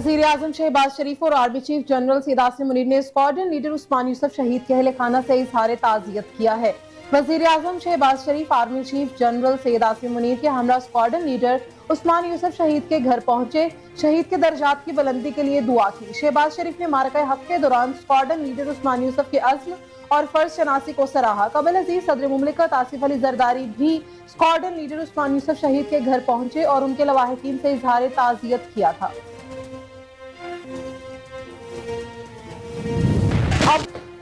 वजीर आजम शहबाज शरीफ और army chief general Syed Asim Munir ने स्क्वाड्रन लीडर उस्मान यूसुफ शहीद के अहले खाना से इजहार ताज़ियत किया है। वजीर आजम Shehbaz Sharif army chief general Syed Asim Munir के हमरा स्क्वाड्रन लीडर उस्मान यूसुफ शहीद के घर पहुंचे, शहीद के दर्जात की बुलंदी के लिए दुआ की। शहबाज शरीफ ने मारका हक के दौरान स्क्वाड्रन लीडर उस्मान यूसुफ के अज़्म और फर्ज शनासी को सराहा। कबल अजीज सदर मुमलिकत आसिफ अली जरदारी भी स्क्वाड्रन लीडर उस्मान यूसुफ शहीद के घर पहुंचे और उनके लवाहिकीन से इजहार ताज़ियत किया था।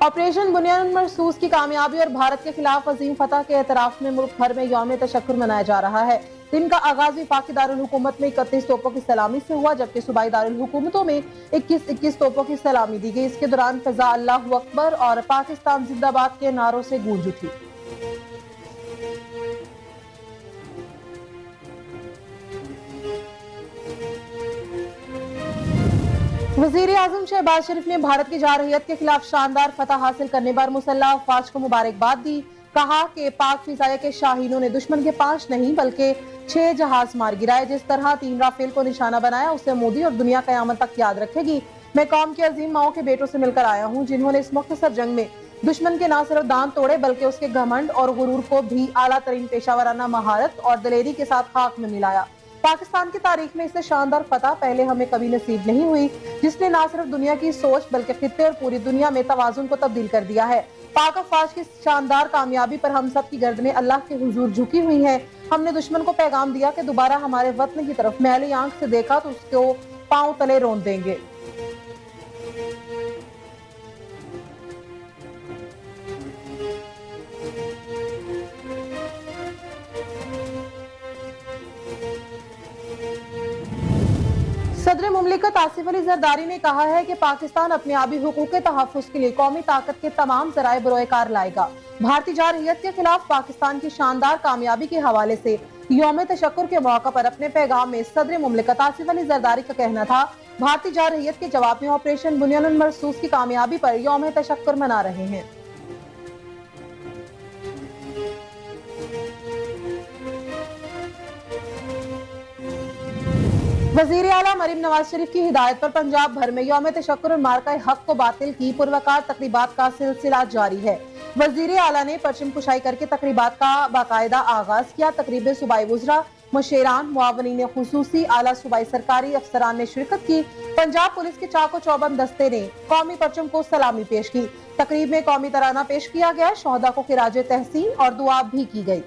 ऑपरेशन बुनियाद मरसूस की कामयाबी और भारत के खिलाफ अजीम फतह के एतराफ में मुल्क भर में यौम तशक्कुर मनाया जा रहा है। दिन का आगाज वफाकी दारुल हुकूमत में 31 तोपों की सलामी से हुआ, जबकि सूबाई दारुल हुकूमतों में 21 तोपों की सलामी दी गई। इसके दौरान फिजा अल्लाहु अकबर और पाकिस्तान जिंदाबाद के नारों से गूंज उठी। वजीर आजम शहबाज शरीफ ने भारत की जारहियत के खिलाफ शानदार फतह हासिल करने पर मुसल्लह अफवाज को मुबारकबाद दी। कहा कि पाक फिजाया के शाहीनों ने दुश्मन के 5 नहीं बल्कि 6 जहाज मार गिराए। जिस तरह 3 राफेल को निशाना बनाया उसे मोदी और दुनिया कयामत तक याद रखेगी। मैं कौम के अजीम माओं के बेटों से मिलकर आया हूँ, जिन्होंने इस मुख्तसर जंग में दुश्मन के न सिर्फ दांत तोड़े बल्कि उसके घमंड और गुरूर को भी आला तरीन पेशावराना महारत और दलेरी के साथ खाक में मिलाया। पाकिस्तान की तारीख में इससे शानदार फतह पहले हमें कभी नसीब नहीं हुई, जिसने न सिर्फ दुनिया की सोच बल्कि खित्ते और पूरी दुनिया में तवाजुन को तब्दील कर दिया है। पाक अफवाज की शानदार कामयाबी पर हम सब की गर्दनें अल्लाह के हुजूर झुकी हुई हैं। हमने दुश्मन को पैगाम दिया कि दोबारा हमारे वतन की तरफ मैली आंख से देखा तो उसको पांव तले रोन देंगे। सदर मुमलिकत आसिफ अली जरदारी ने कहा है कि पाकिस्तान अपने आबी हुकूक के तहफ़्फ़ुज़ के लिए कौमी ताकत के तमाम ज़राए बरोएकार लाएगा। भारतीय जारहियत के खिलाफ पाकिस्तान की शानदार कामयाबी के हवाले से यौम तशक्कुर के मौका पर अपने पैगाम में सदर मुमलिकत आसिफ अली जरदारी का कहना था, भारतीय जारहियत के जवाब में ऑपरेशन बुनियाद मरसूस की कामयाबी पर यौम तशक्कुर मना रहे हैं। वजीर आला मरीम नवाज शरीफ की हिदायत पर पंजाब भर में यौम तशक्कुर और मारका हक को बातिल की पुरवकार तकरीबात का सिलसिला जारी है। वजीर आला ने परचम कुशाई करके तकरीबात का बाकायदा आगाज किया। तकरीब सूबाई वुज़रा, मुशेरान, मुआवनीन खुसूसी, आला सूबाई सरकारी अफसरान ने शिरकत की। पंजाब पुलिस के चाको चौबंद दस्ते ने कौमी परचम को सलामी पेश की। तकरीब में कौमी तराना पेश किया गया, शोहदा को खिराज तहसीन और दुआ भी की गई।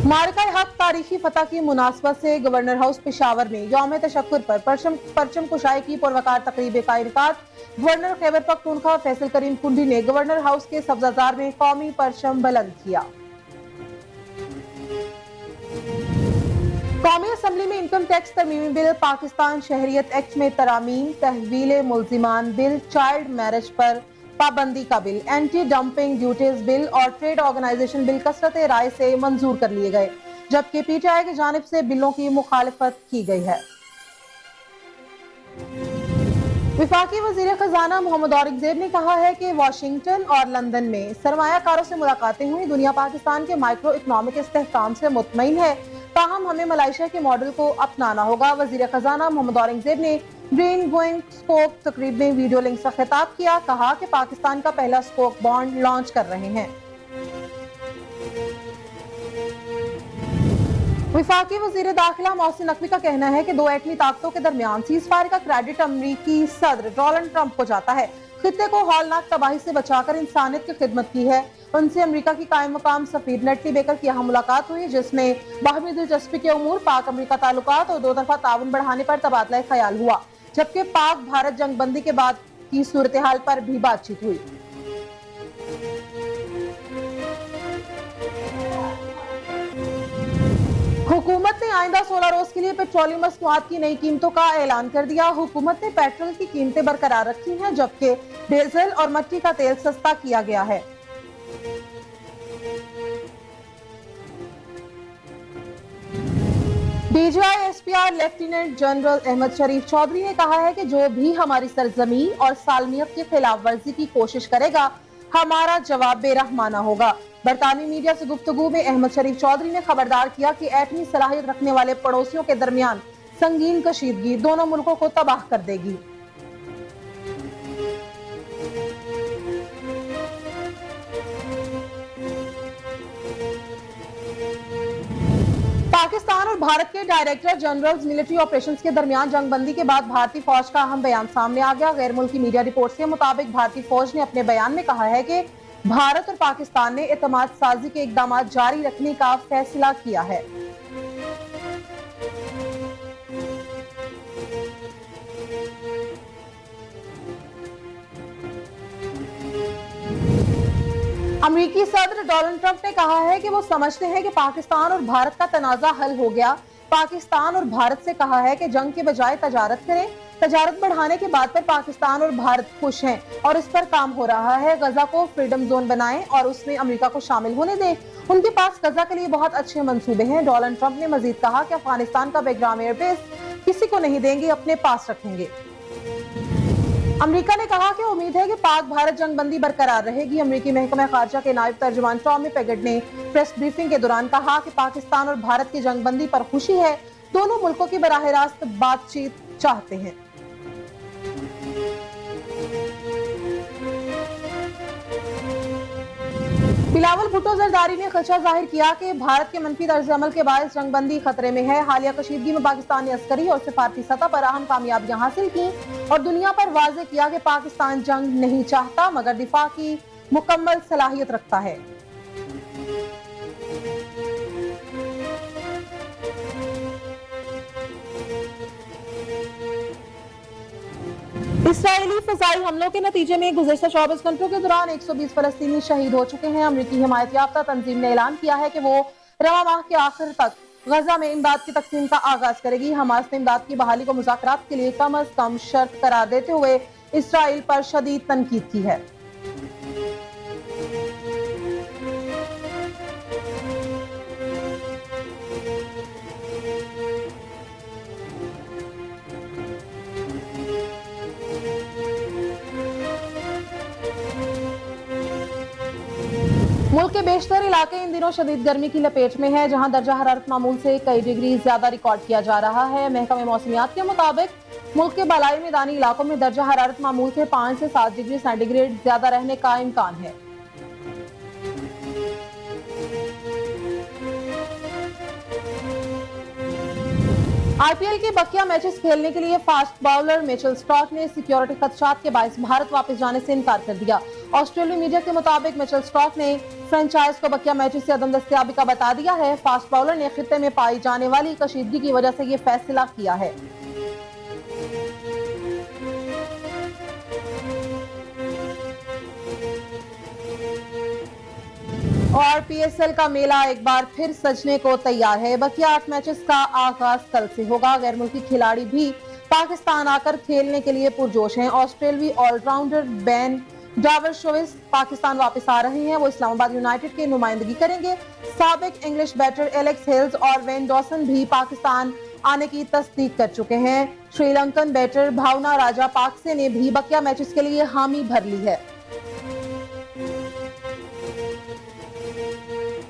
मारका हक तारीखी फतह की मुनासबत से गवर्नर हाउस पेशावर में यौम तशक्कुर पर परचम कुशाई की पुरवकार तकरीब का इनकाद। गवर्नर खैबर पख्तूनख्वा फैसल करीम कुंडी ने गवर्नर हाउस के सब्जाजार में कौमी परचम बुलंद किया। कौमी असम्बली में इनकम टैक्स तरमीमी बिल, पाकिस्तान शहरियत एक्ट में तरामीम, तहवील मुलजिमान बिल, चाइल्ड मैरिज पर पाबंदी का bill, anti dumping duties bill और ट्रेड ऑर्गेनाइजेशन बिल कसरत राय से मंजूर कर लिए गए, जबकि पीटीआई की जानिब से बिलों की मुखालिफत की गई है। विफाकी वजीर खजाना मोहम्मद औरंगजेब ने कहा है कि वाशिंगटन और लंदन में सरमायाकारों से मुलाकातें हुई। दुनिया पाकिस्तान के माइक्रो इकोनॉमिक इस्तेहकाम से मुतमईन है, ताहम हमें मलेशिया के मॉडल को अपनाना होगा। वजीर खजाना मोहम्मद औरंगजेब ने ग्रीन गोइंग स्कोप तकरीब में वीडियो लिंक से खिताब किया। कहा कि पाकिस्तान का पहला स्कोप बॉन्ड लॉन्च कर रहे हैं। विफाकी वजीर दाखिला मोहसिन नकवी का कहना है कि 2 एटमी ताकतों के दरमियान सीज फायर का क्रेडिट अमरीकी सदर डोनाल्ड ट्रंप को जाता है। खित्ते को हौलनाक तबाही से बचाकर इंसानियत की खिदमत की है। उनसे अमेरिका की कायम मकाम सफीर नेटली बेकर की अहम मुलाकात हुई, जिसमें बाहमी दिलचस्पी के उमूर, पाक अमेरिका ताल्लुकात और 2 तरफा ताउन बढ़ाने पर तबादला ख्याल हुआ, जबकि पाक भारत जंगबंदी के बाद की सूरत हाल पर भी बातचीत हुई। हुकूमत ने आइंदा 16 रोज के लिए पेट्रोलियम मसनूआत की नई कीमतों का ऐलान कर दिया। हुकूमत ने पेट्रोल की कीमतें बरकरार रखी हैं, जबकि डीजल और मट्टी का तेल सस्ता किया गया है। DGI SPR lieutenant general Ahmed Sharif Chaudhry ने कहा है कि जो भी हमारी सरजमीन और सालमियत की खिलाफ वर्जी की कोशिश करेगा, हमारा जवाब बेरहमाना होगा। برطانوی میڈیا سے گفتگو میں احمد شریف چودھری نے خبردار کیا کہ ایٹمی صلاحیت رکھنے والے پڑوسیوں کے درمیان سنگین کشیدگی دونوں ملکوں کو تباہ کر دے گی۔ پاکستان اور بھارت کے ڈائریکٹر جنرلز ملٹری آپریشنز کے درمیان جنگ بندی کے بعد بھارتی فوج کا اہم بیان سامنے آ گیا۔ غیر ملکی میڈیا رپورٹس کے مطابق بھارتی فوج نے اپنے بیان میں کہا ہے کہ بھارت اور پاکستان نے اعتماد سازی کے اقدامات جاری رکھنے کا فیصلہ کیا ہے۔ امریکی صدر ڈونلڈ ٹرمپ نے کہا ہے کہ وہ سمجھتے ہیں کہ پاکستان اور بھارت کا تنازع حل ہو گیا۔ پاکستان اور بھارت سے کہا ہے کہ جنگ کے بجائے تجارت کریں۔ تجارت بڑھانے کی بات پر پاکستان اور بھارت خوش ہیں اور اس پر کام ہو رہا ہے۔ غزہ کو فریڈم زون بنائیں اور اس میں امریکہ کو شامل ہونے دیں۔ ان کے پاس غزہ کے لیے بہت اچھے منصوبے ہیں۔ ڈونلڈ ٹرمپ نے مزید کہا کہ افغانستان کا بیگرام ایئر بیس کسی کو نہیں دیں گے، اپنے پاس رکھیں گے۔ امریکہ نے کہا کہ امید ہے کہ پاک بھارت جنگ بندی برقرار رہے گی۔ امریکی محکمہ خارجہ کے نائب ترجمان ٹامی پیگٹ نے پریس بریفنگ کے دوران کہا کہ پاکستان اور بھارت کی جنگ بندی پر خوشی ہے، دونوں ملکوں کی براہ راست بات چیت چاہتے ہیں۔ بلاول بھٹو زرداری نے خدشہ ظاہر کیا کہ بھارت کے منفی طرز عمل کے باعث جنگ بندی خطرے میں ہے۔ حالیہ کشیدگی میں پاکستان نے عسکری اور سفارتی سطح پر اہم کامیابیاں حاصل کی اور دنیا پر واضح کیا کہ پاکستان جنگ نہیں چاہتا مگر دفاع کی مکمل صلاحیت رکھتا ہے۔ اسرائیلی فضائی حملوں کے نتیجے میں گزشتہ 24 گھنٹوں کے دوران 120 فلسطینی شہید ہو چکے ہیں۔ امریکی حمایت یافتہ تنظیم نے اعلان کیا ہے کہ وہ رواں ماہ کے آخر تک غزہ میں امداد کی تقسیم کا آغاز کرے گی۔ حماس نے امداد کی بحالی کو مذاکرات کے لیے کم از کم شرط قرار دیتے ہوئے اسرائیل پر شدید تنقید کی ہے۔ ملک کے بیشتر علاقے ان دنوں شدید گرمی کی لپیٹ میں ہے، جہاں درجہ حرارت معمول سے کئی ڈگری زیادہ ریکارڈ کیا جا رہا ہے۔ محکمہ موسمیات کے مطابق ملک کے بالائی میدانی علاقوں میں درجہ حرارت معمول سے 5 سے 7 ڈگری سینٹی گریڈ زیادہ رہنے کا امکان ہے۔ آئی پی ایل کے بقیہ میچز کھیلنے کے لیے فاسٹ باؤلر میچل سٹارک نے سیکیورٹی خدشات کے باعث بھارت واپس جانے سے انکار کر دیا۔ آسٹریلوی میڈیا کے مطابق میچل سٹارک نے فرنچائز کو بقیہ میچز سے عدم دستیابی کا بتا دیا ہے۔ فاسٹ باؤلر نے خطے میں پائی جانے والی کشیدگی کی وجہ سے یہ فیصلہ کیا ہے۔ اور پی ایس ایل کا میلہ ایک بار پھر سجنے کو تیار ہے۔ بقیہ 8 میچز کا آغاز کل سے ہوگا۔ غیر ملکی کھلاڑی بھی پاکستان آ کر کھیلنے کے لیے پرجوش ہیں۔ آسٹریلوی آل راؤنڈر بین ڈاورشوس پاکستان واپس آ رہے ہیں۔ وہ اسلام آباد یونائیٹڈ کی نمائندگی کریں گے۔ سابق انگلش بیٹر ایلیکس ہیلز اور وین ڈاسن بھی پاکستان آنے کی تصدیق کر چکے ہیں۔ سری لنکن بیٹر بھاونا راجا پاکسے نے بھی بقیہ میچز کے لیے حامی بھر لی ہے۔